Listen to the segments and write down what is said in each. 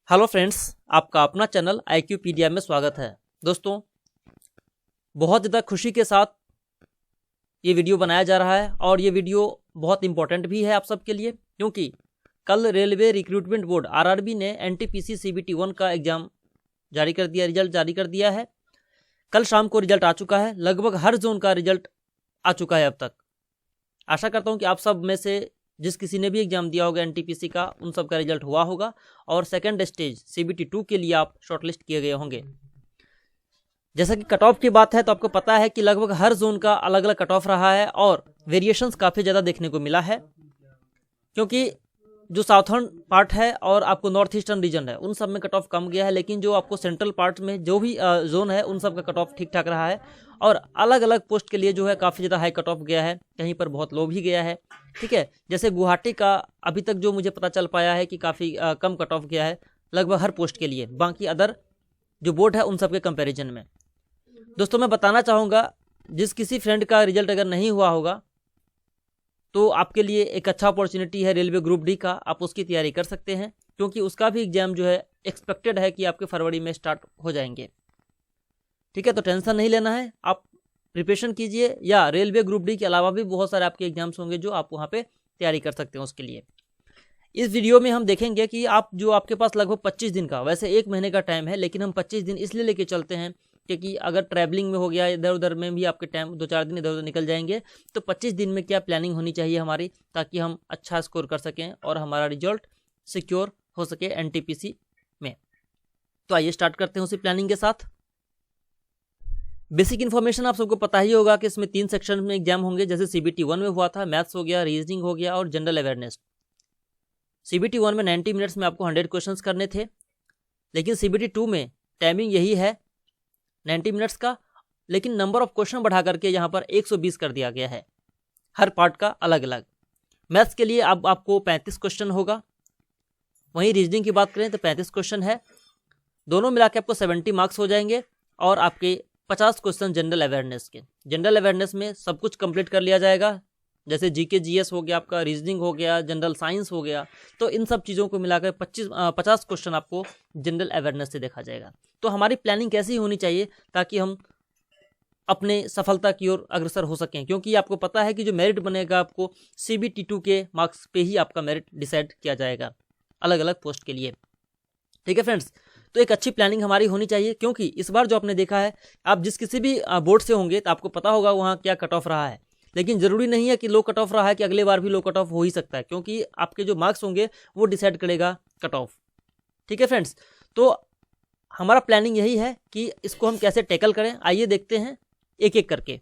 Hello friends, आपका अपना channel IQpedia में स्वागत है। दोस्तों, बहुत ज़्यादा खुशी के साथ ये वीडियो बनाया जा रहा है और ये वीडियो बहुत इंपॉर्टेंट भी है आप सबके लिए, क्योंकि कल रेलवे रिक्रूटमेंट बोर्ड RRB ने NTPC CBT 1 का एग्ज़ाम रिजल्ट जारी कर दिया है। कल शाम को रिजल्ट आ चुका है। लगभग हर जोन का रिजल्ट आ चुका है अब तक। आशा करता हूँ कि आप सब में से जिस किसी ने भी एग्जाम दिया होगा NTPC का, उन सब का रिजल्ट हुआ होगा और सेकंड स्टेज CBT 2 के लिए आप शॉर्टलिस्ट किए गए होंगे। जैसा कि कट ऑफ की बात है तो आपको पता है कि लगभग हर जोन का अलग अलग कट ऑफ रहा है और वेरिएशंस काफ़ी ज़्यादा देखने को मिला है, क्योंकि जो साउथर्न पार्ट है और आपको नॉर्थ ईस्टर्न रीजन है उन सब में कट ऑफ कम गया है, लेकिन जो आपको सेंट्रल पार्ट में जो भी जोन है उन सब का कट ऑफ ठीक ठाक रहा है और अलग अलग पोस्ट के लिए जो है काफ़ी ज़्यादा हाई कट ऑफ गया है, कहीं पर बहुत लो भी गया है। ठीक है, जैसे गुवाहाटी का अभी तक जो मुझे पता चल पाया है कि काफ़ी कम कट ऑफ गया है लगभग हर पोस्ट के लिए, बाकी अदर जो बोर्ड है उन सब के कंपेरिजन में। दोस्तों, मैं बताना चाहूँगा, जिस किसी फ्रेंड का रिजल्ट अगर नहीं हुआ होगा तो आपके लिए एक अच्छा अपॉर्चुनिटी है रेलवे ग्रुप डी का, आप उसकी तैयारी कर सकते हैं, क्योंकि उसका भी एग्जाम जो है एक्सपेक्टेड है कि आपके फरवरी में स्टार्ट हो जाएंगे। ठीक है, तो टेंशन नहीं लेना है, आप प्रिपरेशन कीजिए, या रेलवे ग्रुप डी के अलावा भी बहुत सारे आपके एग्जाम्स होंगे जो आप वहाँ पे तैयारी कर सकते हैं उसके लिए। इस वीडियो में हम देखेंगे कि आप जो आपके पास लगभग 25 दिन का, वैसे 1 महीने का टाइम है, लेकिन हम 25 दिन इसलिए लेके चलते हैं क्योंकि अगर ट्रैवलिंग में हो गया, इधर उधर में भी आपके टाइम 2-4 दिन इधर उधर निकल जाएंगे, तो 25 दिन में क्या प्लानिंग होनी चाहिए हमारी, ताकि हम अच्छा स्कोर कर सकें और हमारा रिजल्ट सिक्योर हो सके NTPC में। तो आइए स्टार्ट करते हैं उसी प्लानिंग के साथ। बेसिक इन्फॉर्मेशन आप सबको पता ही होगा कि इसमें 3 सेक्शन में एग्जाम होंगे, जैसे CBT 1 में हुआ था, मैथ्स हो गया, रीजनिंग हो गया और जनरल अवेयरनेस। CBT 1 में 90 मिनट्स में आपको 100 क्वेश्चन करने थे, लेकिन CBT 2 में टाइमिंग यही है 90 मिनट्स का, लेकिन नंबर ऑफ क्वेश्चन बढ़ा करके यहाँ पर 120 कर दिया गया है, हर पार्ट का अलग अलग। मैथ्स के लिए अब आपको 35 क्वेश्चन होगा, वहीं रीजनिंग की बात करें तो 35 क्वेश्चन है, दोनों मिला के आपको 70 मार्क्स हो जाएंगे और आपके 50 क्वेश्चन जनरल अवेयरनेस के। जनरल अवेयरनेस में सब कुछ कंप्लीट कर लिया जाएगा, जैसे GK GS हो गया, आपका रीजनिंग हो गया, जनरल साइंस हो गया, तो इन सब चीज़ों को मिलाकर 50 क्वेश्चन आपको जनरल अवेयरनेस से देखा जाएगा। तो हमारी प्लानिंग कैसी होनी चाहिए ताकि हम अपने सफलता की ओर अग्रसर हो सकें, क्योंकि आपको पता है कि जो मेरिट बनेगा आपको CBT 2 के मार्क्स पे ही आपका मेरिट डिसाइड किया जाएगा अलग अलग पोस्ट के लिए। ठीक है फ्रेंड्स, तो एक अच्छी प्लानिंग हमारी होनी चाहिए, क्योंकि इस बार जो आपने देखा है, आप जिस किसी भी बोर्ड से होंगे तो आपको पता होगा वहाँ क्या कट ऑफ रहा है, लेकिन ज़रूरी नहीं है कि लो कट ऑफ रहा है कि अगले बार भी लो कट ऑफ हो ही सकता है, क्योंकि आपके जो मार्क्स होंगे वो डिसाइड करेगा कट ऑफ। ठीक है फ्रेंड्स, तो हमारा प्लानिंग यही है कि इसको हम कैसे टैकल करें। आइए देखते हैं एक एक करके।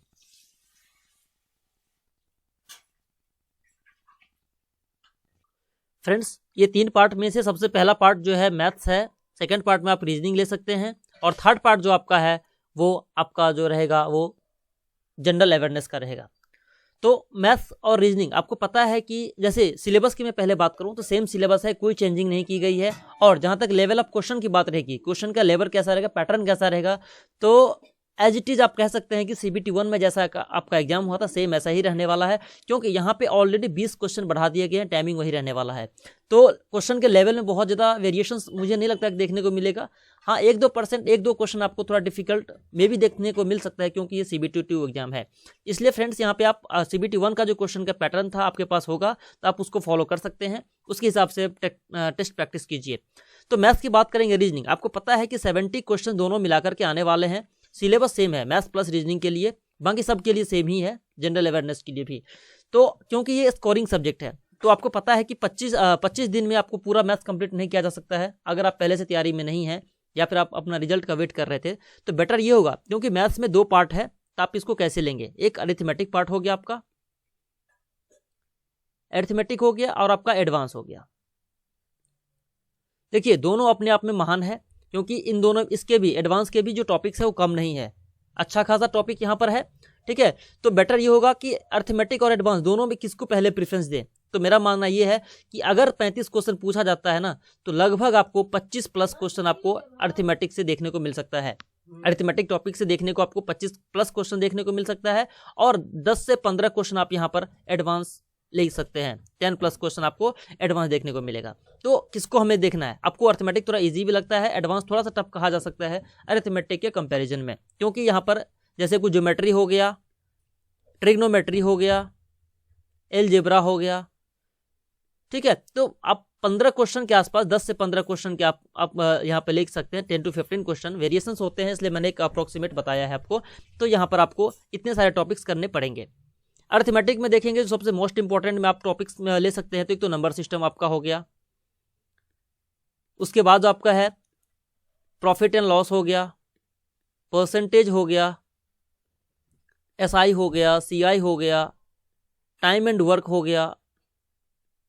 फ्रेंड्स, ये 3 पार्ट में से सबसे पहला पार्ट जो है मैथ्स है, सेकंड पार्ट में आप रीजनिंग ले सकते हैं और थर्ड पार्ट जो आपका है वो आपका जो रहेगा वो जनरल अवेयरनेस का रहेगा। तो मैथ्स और रीजनिंग आपको पता है कि जैसे सिलेबस की मैं पहले बात करूं तो सेम सिलेबस है, कोई चेंजिंग नहीं की गई है, और जहां तक लेवल ऑफ क्वेश्चन की बात रहेगी, क्वेश्चन का लेवल कैसा रहेगा, पैटर्न कैसा रहेगा, तो एज इट इज़ आप कह सकते हैं कि CBT 1 में जैसा आपका एग्जाम हुआ था सेम ऐसा ही रहने वाला है, क्योंकि यहाँ पे ऑलरेडी 20 क्वेश्चन बढ़ा दिए गए हैं, टाइमिंग वही रहने वाला है। तो क्वेश्चन के लेवल में बहुत ज़्यादा वेरिएशंस मुझे नहीं लगता कि देखने को मिलेगा। हाँ, 1-2% 1-2 क्वेश्चन आपको थोड़ा डिफिकल्ट में भी देखने को मिल सकता है, क्योंकि ये CBT 2 एग्जाम है। इसलिए फ्रेंड्स, यहाँ पे आप CBT 1 का जो क्वेश्चन का पैटर्न था आपके पास होगा तो आप उसको फॉलो कर सकते हैं, उसके हिसाब से टेस्ट प्रैक्टिस कीजिए। तो मैथ्स की बात करेंगे, रीजनिंग आपको पता है कि 70 क्वेश्चन दोनों मिलाकर के आने वाले हैं। सिलेबस सेम है मैथ्स प्लस रीजनिंग के लिए, बाकी सब के लिए सेम ही है, जनरल अवेयरनेस के लिए भी। तो क्योंकि ये स्कोरिंग सब्जेक्ट है तो आपको पता है कि 25 दिन में आपको पूरा मैथ्स कंप्लीट नहीं किया जा सकता है। अगर आप पहले से तैयारी में नहीं हैं या फिर आप अपना रिजल्ट का वेट कर रहे थे तो बेटर ये होगा, क्योंकि मैथ्स में 2 पार्ट है, तो आप इसको कैसे लेंगे, एक अरिथमेटिक पार्ट हो गया, आपका अरिथमेटिक हो गया और आपका एडवांस हो गया। देखिए, दोनों अपने आप में महान है, क्योंकि इन दोनों, इसके भी एडवांस के भी जो टॉपिक्स है वो कम नहीं है, अच्छा खासा टॉपिक यहाँ पर है। ठीक है, तो बेटर ये होगा कि अरिथमेटिक और एडवांस दोनों में किसको पहले प्रेफरेंस दें। तो मेरा मानना ये है कि अगर 35 क्वेश्चन पूछा जाता है ना, तो लगभग आपको 25 प्लस क्वेश्चन आपको अरिथमेटिक से देखने को मिल सकता है, अरिथमेटिक टॉपिक से देखने को आपको 25 प्लस क्वेश्चन देखने को मिल सकता है, और 10 से 15 क्वेश्चन आप यहाँ पर एडवांस ले सकते हैं। 10+ क्वेश्चन आपको एडवांस देखने को मिलेगा। तो किसको हमें देखना है? आपको अर्थमेटिक थोड़ा इजी भी लगता है, एडवांस थोड़ा सा टफ कहा जा सकता है अर्थमेटिक के कंपैरिजन में, क्योंकि यहाँ पर जैसे कुछ ज्योमेट्री हो गया, ट्रिग्नोमेट्री हो गया, एलजेब्रा हो गया, ठीक है। तो आप 15 क्वेश्चन के आसपास, 10 से 15 क्वेश्चन के आप यहाँ पे लिख सकते हैं। 10 to 15 क्वेश्चन, वेरिएशंस होते हैं, इसलिए मैंने एक अप्रोक्सीमेट बताया है आपको। तो यहाँ पर आपको इतने सारे टॉपिक्स करने पड़ेंगे। अर्थमेटिक में देखेंगे जो सबसे मोस्ट इंपॉर्टेंट में आप टॉपिक्स ले सकते हैं, तो एक तो नंबर सिस्टम आपका हो गया, उसके बाद आपका है प्रॉफिट एंड लॉस हो गया, परसेंटेज हो गया, एसआई हो गया, सीआई हो गया, टाइम एंड वर्क हो गया,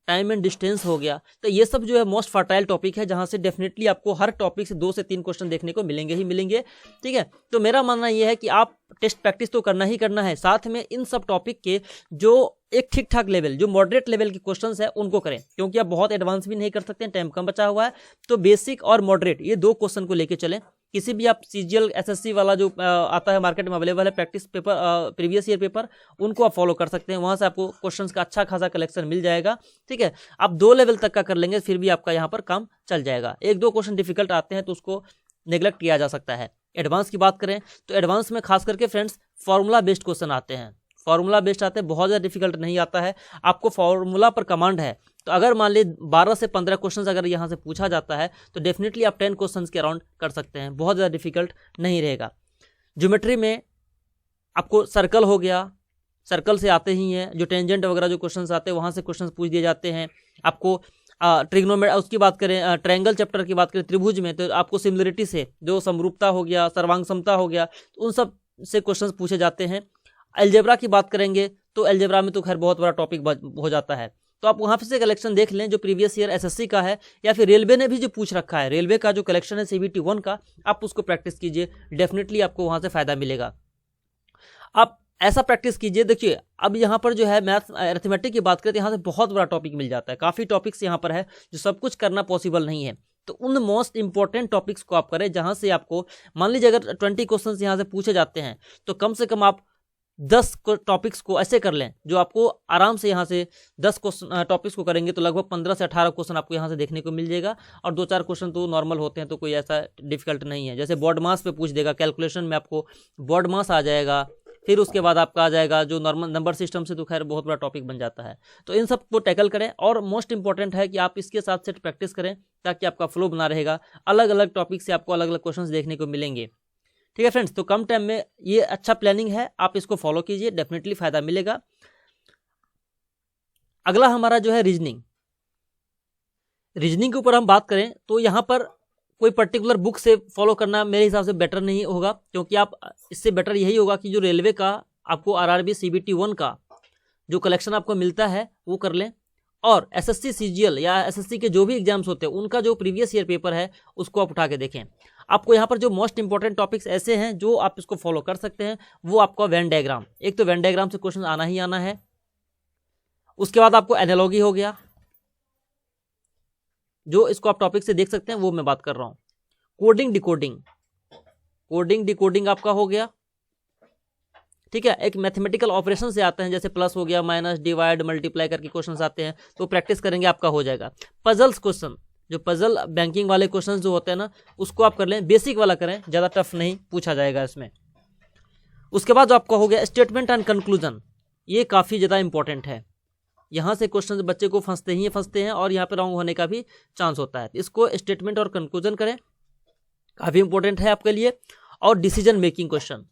टाइम एंड डिस्टेंस हो गया। तो ये सब जो है मोस्ट फर्टाइल टॉपिक है, जहां से डेफिनेटली आपको हर टॉपिक से 2 से 3 क्वेश्चन देखने को मिलेंगे ही मिलेंगे, ठीक है। तो मेरा मानना ये है कि आप टेस्ट प्रैक्टिस तो करना ही करना है, साथ में इन सब टॉपिक के जो एक ठीक ठाक लेवल, जो मॉडरेट लेवल के क्वेश्चंस है उनको करें, क्योंकि आप बहुत एडवांस भी नहीं कर सकते हैं, टाइम कम बचा हुआ है। तो बेसिक और मॉडरेट ये 2 क्वेश्चन को लेके चलें। किसी भी आप सीजीएल एसएससी वाला जो आता है मार्केट में अवेलेबल है practice paper, previous year paper, उनको आप फॉलो कर सकते हैं। वहां से आपको क्वेश्चंस का अच्छा खासा कलेक्शन मिल जाएगा, ठीक है। आप 2 लेवल तक का कर लेंगे, फिर भी आपका यहाँ पर काम चल जाएगा। 1-2 क्वेश्चन डिफिकल्ट आते हैं तो उसको नेग्लेक्ट किया जा सकता है। एडवांस की बात करें तो एडवांस में खास करके फ्रेंड्स फॉर्मूला बेस्ड क्वेश्चन आते हैं, फॉर्मूला बेस्ड आते हैं, बहुत ज़्यादा डिफिकल्ट नहीं आता है। आपको फॉर्मूला पर कमांड है, तो अगर मान ली 12 से 15 क्वेश्चन अगर यहाँ से पूछा जाता है तो डेफिनेटली आप 10 क्वेश्चन के अराउंड कर सकते हैं, बहुत ज़्यादा डिफिकल्ट नहीं रहेगा। ज्योमेट्री में आपको सर्कल हो गया, सर्कल से आते ही हैं, जो टेंजेंट वगैरह जो क्वेश्चन आते हैं वहाँ से क्वेश्चन पूछ दिए जाते हैं। आपको ट्रिग्नोमेट्री, उसकी बात करें, ट्रायंगल चैप्टर की बात करें त्रिभुज में, तो आपको सिमिलरिटी से जो समरूपता हो गया, सर्वांग समता हो गया, तो उन सब से क्वेश्चन पूछे जाते हैं। अलजेब्रा की बात करेंगे तो अलजेब्रा में तो खैर बहुत बड़ा टॉपिक हो जाता है, तो आप वहाँ से कलेक्शन देख लें जो प्रीवियस ईयर एसएससी का है, या फिर रेलवे ने भी जो पूछ रखा है, रेलवे का जो कलेक्शन है CBT 1 का, आप उसको प्रैक्टिस कीजिए, डेफिनेटली आपको वहाँ से फायदा मिलेगा। आप ऐसा प्रैक्टिस कीजिए। देखिए अब यहाँ पर जो है मैथ अरिथमेटिक की बात करें तो यहाँ से बहुत बड़ा टॉपिक मिल जाता है, काफ़ी टॉपिक्स यहाँ पर है जो सब कुछ करना पॉसिबल नहीं है। तो उन मोस्ट इंपॉर्टेंट टॉपिक्स को आप करें, जहाँ से आपको मान लीजिए अगर 20 क्वेश्चन यहाँ से पूछे जाते हैं तो कम से कम आप 10 टॉपिक्स को ऐसे कर लें जो आपको आराम से यहाँ से 10 क्वेश्चन टॉपिक्स को करेंगे तो लगभग 15 से 18 क्वेश्चन आपको यहाँ से देखने को मिल जाएगा। और 2-4 क्वेश्चन तो नॉर्मल होते हैं, तो कोई ऐसा डिफिकल्ट नहीं है। जैसे बॉड मास पे पूछ देगा, कैलकुलेशन में आपको बॉड मास आ जाएगा, फिर उसके बाद आपका आ जाएगा जो नॉर्मल नंबर सिस्टम से, तो खैर बहुत बड़ा टॉपिक बन जाता है। तो इन सब को टैकल करें, और मोस्ट इंपॉर्टेंट है कि आप इसके साथ सेट प्रैक्टिस करें ताकि आपका फ्लो बना रहेगा। अलग अलग टॉपिक से आपको अलग अलग क्वेश्चन देखने को मिलेंगे, ठीक है फ्रेंड्स। तो कम टाइम में ये अच्छा प्लानिंग है, आप इसको फॉलो कीजिए, डेफिनेटली फायदा मिलेगा। अगला हमारा जो है रीजनिंग के ऊपर हम बात करें तो यहाँ पर कोई पर्टिकुलर बुक से फॉलो करना मेरे हिसाब से बेटर नहीं होगा, क्योंकि आप इससे बेटर यही होगा कि जो रेलवे का आपको RRB CBT 1 का जो कलेक्शन आपको मिलता है वो कर लें, और SSC CGL या SSC के जो भी एग्जाम्स होते हैं उनका जो प्रीवियस ईयर पेपर है उसको आप उठा के देखें। आपको यहाँ पर जो मोस्ट इंपॉर्टेंट टॉपिक्स ऐसे हैं जो आप इसको फॉलो कर सकते हैं, वो आपका वेन डायग्राम, एक तो वेन डायग्राम से क्वेश्चन आना ही आना है। उसके बाद आपको एनालॉजी हो गया, जो इसको आप टॉपिक से देख सकते हैं वो मैं बात कर रहा हूँ। कोडिंग डिकोडिंग आपका हो गया, ठीक है। एक मैथमेटिकल ऑपरेशन से आते हैं, जैसे प्लस हो गया, माइनस, डिवाइड, मल्टीप्लाई करके क्वेश्चंस आते हैं, तो प्रैक्टिस करेंगे आपका हो जाएगा। पजल्स क्वेश्चन, जो पजल बैंकिंग वाले क्वेश्चंस जो होते हैं ना, उसको आप कर लें, बेसिक वाला करें, ज़्यादा टफ नहीं पूछा जाएगा इसमें। उसके बाद जो आपका हो गया स्टेटमेंट एंड कंक्लूजन, ये काफ़ी ज़्यादा इंपॉर्टेंट है। यहाँ से क्वेश्चन बच्चे को फंसते हैं और यहाँ पे रॉन्ग होने का भी चांस होता है। इसको स्टेटमेंट और कंक्लूजन करें, काफ़ी इंपॉर्टेंट है आपके लिए। और decision making question,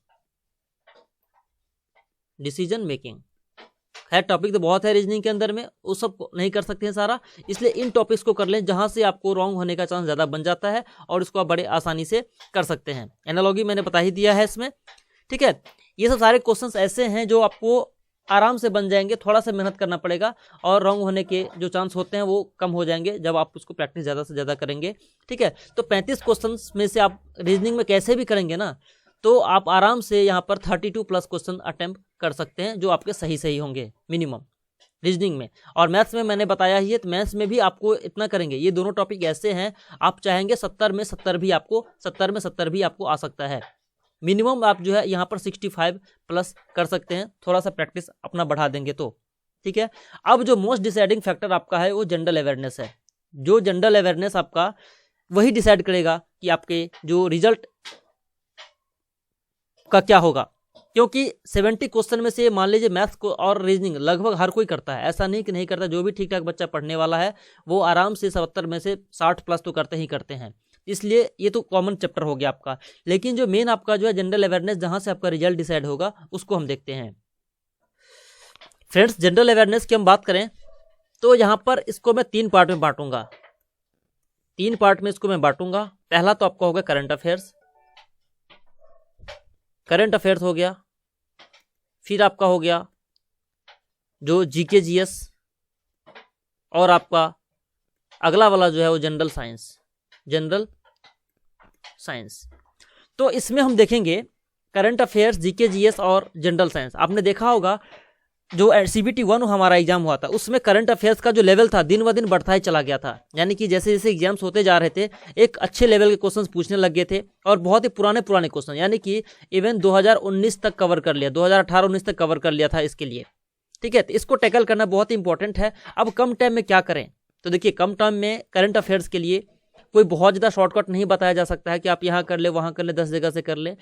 decision making, खैर टॉपिक तो बहुत है रीजनिंग के अंदर में, वो सब नहीं कर सकते हैं सारा, इसलिए इन टॉपिक्स को कर लें जहाँ से आपको रॉन्ग होने का चांस ज़्यादा बन जाता है, और इसको आप बड़े आसानी से कर सकते हैं। एनालॉजी मैंने बता ही दिया है इसमें, ठीक है। ये सब सारे क्वेश्चंस ऐसे हैं जो आपको आराम से बन जाएंगे, थोड़ा सा मेहनत करना पड़ेगा, और रॉन्ग होने के जो चांस होते हैं वो कम हो जाएंगे जब आप उसको प्रैक्टिस ज़्यादा से ज़्यादा करेंगे, ठीक है। तो 35 क्वेश्चंस में से आप रीजनिंग में कैसे भी करेंगे ना, तो आप आराम से यहाँ पर 32+ क्वेश्चन अटेम्प्ट कर सकते हैं, जो आपके सही होंगे मिनिमम रीजनिंग में। और मैथ्स में मैंने बताया ही है, तो मैथ्स में भी आपको इतना करेंगे। ये दोनों टॉपिक ऐसे हैं, आप चाहेंगे 70 में 70 भी आपको आ सकता है। मिनिमम आप जो है यहाँ पर 65+ कर सकते हैं, थोड़ा सा प्रैक्टिस अपना बढ़ा देंगे तो, ठीक है। अब जो मोस्ट डिसाइडिंग फैक्टर आपका है वो जनरल अवेयरनेस है। जो जनरल अवेयरनेस आपका वही डिसाइड करेगा कि आपके जो रिजल्ट का क्या होगा, क्योंकि 70 क्वेश्चन में से मान लीजिए मैथ्स को और रीजनिंग लगभग हर कोई करता है, ऐसा नहीं कि नहीं करता। जो भी ठीक ठाक बच्चा पढ़ने वाला है वो आराम से 70 में से 60 प्लस तो करते ही करते हैं। इसलिए ये तो कॉमन चैप्टर हो गया आपका। लेकिन जो मेन आपका जो है जनरल अवेयरनेस, जहां से आपका रिजल्ट डिसाइड होगा, उसको हम देखते हैं। फ्रेंड्स, जनरल अवेयरनेस की हम बात करें तो यहाँ पर इसको मैं 3 पार्ट में बांटूंगा। 3 पार्ट में इसको मैं बांटूंगा। पहला तो आपका होगा करंट अफेयर्स। करंट अफेयर्स हो गया, फिर आपका हो गया जो जीके जीएस, और आपका अगला वाला जो है वो जनरल साइंस। जनरल साइंस तो इसमें हम देखेंगे करंट अफेयर्स, जीके जीएस और जनरल साइंस। आपने देखा होगा जो CBT 1 हमारा एग्जाम हुआ था, उसमें करंट अफेयर्स का जो लेवल था दिन ब दिन बढ़ता ही चला गया था। यानी कि जैसे जैसे एग्जाम्स होते जा रहे थे एक अच्छे लेवल के क्वेश्चंस पूछने लग गए थे, और बहुत ही पुराने क्वेश्चन, यानी कि इवन 2019 तक कवर कर लिया, 2018-19 तक कवर कर लिया था इसके लिए। ठीक है, तो इसको टैकल करना बहुत ही इंपॉर्टेंट है। अब कम टाइम में क्या करें, तो देखिए कम टाइम में करंट अफेयर्स के लिए कोई बहुत ज़्यादा शॉर्टकट नहीं बताया जा सकता है कि आप यहाँ कर ले वहाँ कर ले 10 जगह से कर ले।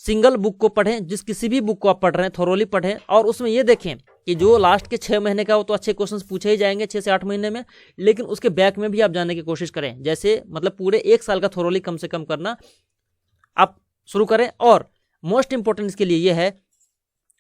सिंगल बुक को पढ़ें, जिस किसी भी बुक को आप पढ़ रहे हैं थोरोली पढ़ें, और उसमें ये देखें कि जो लास्ट के 6 महीने का हो तो अच्छे क्वेश्चंस पूछे ही जाएंगे 6 से 8 महीने में, लेकिन उसके बैक में भी आप जाने की कोशिश करें। जैसे मतलब पूरे 1 साल का थोरोली कम से कम करना आप शुरू करें। और मोस्ट इंपॉर्टेंट इसके लिए ये है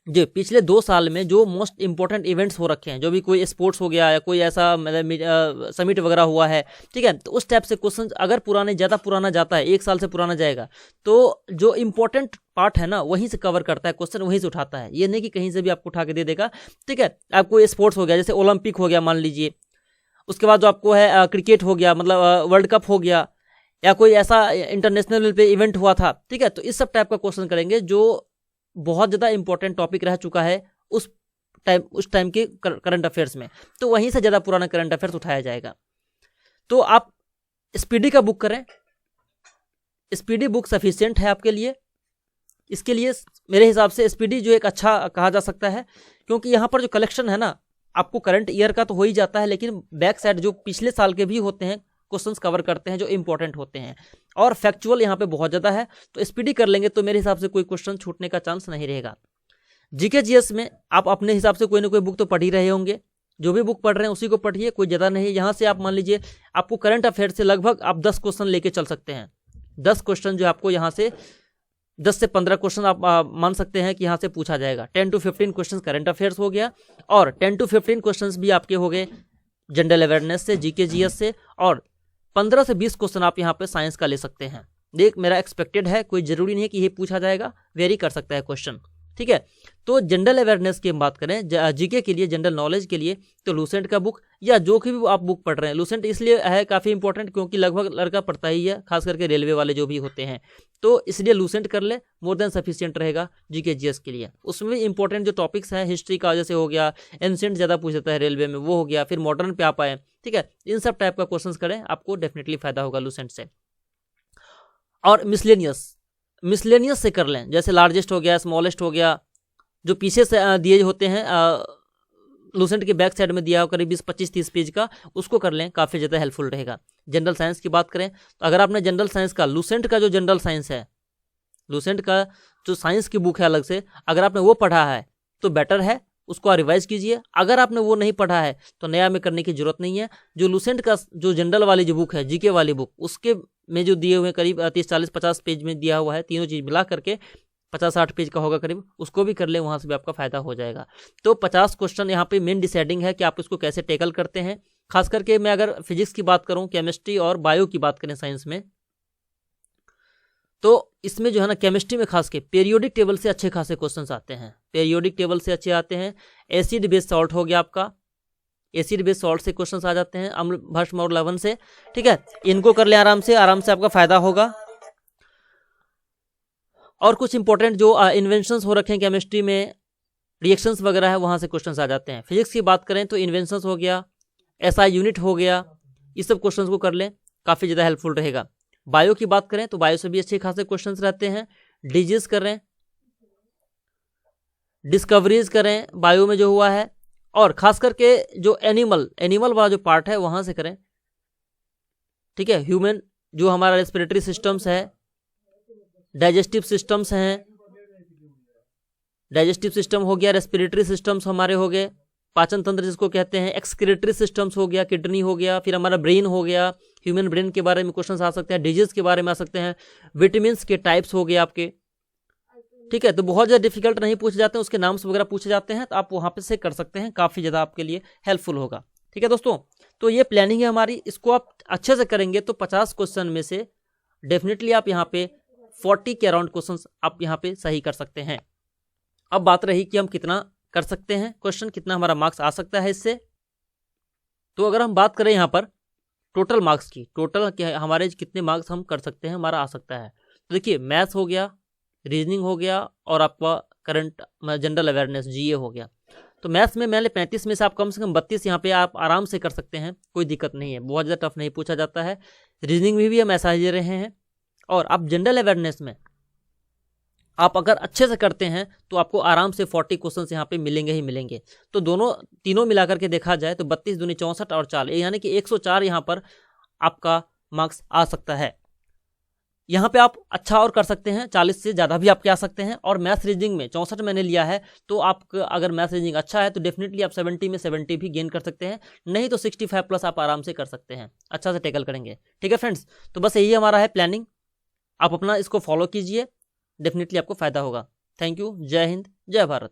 जो पिछले 2 साल में जो मोस्ट इंपॉर्टेंट इवेंट्स हो रखे हैं, जो भी कोई स्पोर्ट्स हो गया या कोई ऐसा मतलब समिट वगैरह हुआ है, ठीक है, तो उस टाइप से क्वेश्चन अगर ज़्यादा पुराना जाता है, 1 साल से पुराना जाएगा, तो जो इंपॉर्टेंट पार्ट है ना वहीं से कवर करता है क्वेश्चन, वहीं से उठाता है। ये नहीं कि कहीं से भी आपको उठा के दे देगा। ठीक है, आपको स्पोर्ट्स हो गया, जैसे ओलंपिक हो गया मान लीजिए, उसके बाद जो आपको है क्रिकेट हो गया, मतलब वर्ल्ड कप हो गया, या कोई ऐसा इंटरनेशनल लेवल पे इवेंट हुआ था। ठीक है, तो इस सब टाइप का क्वेश्चन करेंगे जो बहुत ज़्यादा इंपॉर्टेंट टॉपिक रह चुका है उस टाइम के करंट अफेयर्स में, तो वहीं से ज़्यादा पुराना करंट अफेयर्स उठाया जाएगा। तो आप स्पीडी का बुक करें, स्पीडी बुक सफिशिएंट है आपके लिए। इसके लिए मेरे हिसाब से स्पीडी जो एक अच्छा कहा जा सकता है, क्योंकि यहाँ पर जो कलेक्शन है ना, आपको करंट ईयर का तो हो ही जाता है, लेकिन बैक साइड जो पिछले साल के भी होते हैं क्वेश्चंस कवर करते हैं जो इंपॉर्टेंट होते हैं, और फैक्चुअल यहाँ पे बहुत ज़्यादा है। तो स्पीडी कर लेंगे तो मेरे हिसाब से कोई क्वेश्चन छूटने का चांस नहीं रहेगा। जीके जीएस में आप अपने हिसाब से कोई ना कोई बुक तो पढ़ ही रहे होंगे, जो भी बुक पढ़ रहे हैं उसी को पढ़िए, कोई ज़्यादा नहीं। यहाँ से आप मान लीजिए आपको करंट अफेयर से लगभग आप 10 क्वेश्चन लेके चल सकते हैं। 10 क्वेश्चन जो आपको यहाँ से 10 से 15 क्वेश्चन आप मान सकते हैं कि यहाँ से पूछा जाएगा। 10 to 15 क्वेश्चन करंट अफेयर्स हो गया, और 10 to 15 क्वेश्चन भी आपके हो गए जनरल अवेयरनेस से, जीके जीएस से, और 15 से 20 क्वेश्चन आप यहाँ पे साइंस का ले सकते हैं। देख मेरा एक्सपेक्टेड है, कोई जरूरी नहीं है कि ये पूछा जाएगा, वेरी कर सकता है क्वेश्चन। ठीक है, तो जनरल अवेयरनेस की हम बात करें, जीके के लिए, जनरल नॉलेज के लिए, तो लूसेंट का बुक या जो कि भी आप बुक पढ़ रहे हैं, लूसेंट इसलिए है काफ़ी इंपॉर्टेंट क्योंकि लगभग लड़का पढ़ता ही है, खास करके रेलवे वाले जो भी होते हैं, तो इसलिए लूसेंट कर ले, मोर देन सफिशिएंट रहेगा जीके जीएस के लिए। उसमें भी इंपॉर्टेंट जो टॉपिक्स हैं, हिस्ट्री का जैसे हो गया, एंशिएंट ज़्यादा पूछ जाता है रेलवे में, वो हो गया, फिर मॉडर्न पे आप आए। ठीक है, इन सब टाइप का क्वेश्चन करें, आपको डेफिनेटली फायदा होगा लूसेंट से। और मिसलेनियस से कर लें, जैसे लार्जेस्ट हो गया, स्मॉलेस्ट हो गया, जो पीछे से दिए होते हैं लूसेंट के बैक साइड में दिया हो करीब 20-25-30 पेज का, उसको कर लें, काफ़ी ज़्यादा हेल्पफुल रहेगा। जनरल साइंस की बात करें तो अगर आपने जनरल साइंस का लूसेंट का जो जनरल साइंस है, लूसेंट का जो साइंस की बुक है अलग से, अगर आपने वो पढ़ा है तो बेटर है, उसको रिवाइज कीजिए। अगर आपने वो नहीं पढ़ा है तो नया में करने की जरूरत नहीं है। जो लूसेंट का जो जनरल वाली जो बुक है, जीके वाली बुक, उसके में जो दिए हुए करीब 30-40-50 पेज में दिया हुआ है, तीनों चीज़ मिला करके 50-60 पेज का होगा करीब, उसको भी कर ले, वहाँ से भी आपका फायदा हो जाएगा। तो 50 क्वेश्चन यहाँ पे मेन डिसाइडिंग है कि आप इसको कैसे टैकल करते हैं। खास करके मैं अगर फिजिक्स की बात करूँ, केमिस्ट्री और बायो की बात करें साइंस में, तो इसमें जो है ना केमिस्ट्री में खास के पीरियोडिक टेबल से अच्छे खासे क्वेश्चंस आते हैं, पीरियोडिक टेबल से अच्छे आते हैं। एसिड बेस सॉल्ट हो गया आपका, एसिड बेस सॉल्ट से क्वेश्चंस आ जाते हैं, अम्ल भस्म और लवण से। ठीक है, इनको कर ले आराम से आपका फायदा होगा। और कुछ इंपॉर्टेंट जो इन्वेंशंस हो रखे हैं केमिस्ट्री में, रिएक्शंस वगैरह है, वहाँ से क्वेश्चंस आ जाते हैं। फिजिक्स की बात करें तो इन्वेंशंस हो गया, एसआई यूनिट हो गया, इस सब क्वेश्चंस को कर लें, काफ़ी ज़्यादा हेल्पफुल रहेगा। बायो की बात करें तो बायो से भी अच्छे खासे क्वेश्चंस रहते हैं। डिजीज करें, डिस्कवरीज करें बायो में जो हुआ है, और खास करके जो एनिमल वाला जो पार्ट है वहां से करें, ठीक है। ह्यूमन जो हमारा रेस्पिरेटरी सिस्टम्स है, डाइजेस्टिव सिस्टम्स हैं, डाइजेस्टिव सिस्टम हो गया, रेस्पिरेटरी सिस्टम्स हमारे हो गए, पाचन तंत्र जिसको कहते हैं, एक्सक्रीटरी सिस्टम्स हो गया, किडनी हो गया, फिर हमारा ब्रेन हो गया, ह्यूमन ब्रेन के बारे में क्वेश्चंस आ सकते हैं, डिजीज के बारे में आ सकते हैं, विटामिन्स के टाइप्स हो गए आपके, ठीक है। तो बहुत ज़्यादा डिफिकल्ट नहीं पूछे जाते हैं, उसके नाम्स वगैरह पूछे जाते हैं, तो आप वहाँ पे से कर सकते हैं, काफ़ी ज़्यादा आपके लिए हेल्पफुल होगा, ठीक है दोस्तों। तो ये प्लानिंग है हमारी, इसको आप अच्छे से करेंगे तो 50 क्वेश्चन में से डेफिनेटली आप यहाँ पे 40 के अराउंड क्वेश्चन आप यहाँ पे सही कर सकते हैं। अब बात रही कि हम कितना कर सकते हैं क्वेश्चन, कितना हमारा मार्क्स आ सकता है इससे। तो अगर हम बात करें यहाँ पर टोटल मार्क्स की, टोटल हमारे कितने मार्क्स हम कर सकते हैं, हमारा आ सकता है। तो देखिए मैथ्स हो गया, रीजनिंग हो गया और आपका करंट जनरल अवेयरनेस जीए हो गया। तो मैथ्स में मैंने 35 में से आप कम से कम 32 यहाँ पे आप आराम से कर सकते हैं, कोई दिक्कत नहीं है, बहुत ज़्यादा टफ नहीं पूछा जाता है। रीजनिंग में भी हम ऐसा ही दे रहे हैं। और आप जनरल अवेयरनेस में आप अगर अच्छे से करते हैं तो आपको आराम से 40 क्वेश्चन यहाँ पे मिलेंगे ही मिलेंगे। तो तीनों मिलाकर के देखा जाए तो 32 दूनी 64 और 4 यानी कि 104 यहाँ पर आपका मार्क्स आ सकता है। यहाँ पे आप अच्छा और कर सकते हैं, 40 से ज़्यादा भी आपके आ सकते हैं। और मैथ्स रीजनिंग में 64 मैंने लिया है, तो आप अगर मैथ्स रीजनिंग अच्छा है तो डेफिनेटली आप 70 में 70 भी गेन कर सकते हैं, नहीं तो 65 प्लस आप आराम से कर सकते हैं, अच्छा से टैकल करेंगे, ठीक है फ्रेंड्स। तो बस यही हमारा है प्लानिंग, आप अपना इसको फॉलो कीजिए, डेफिनेटली आपको फायदा होगा। थैंक यू, जय हिंद, जय भारत।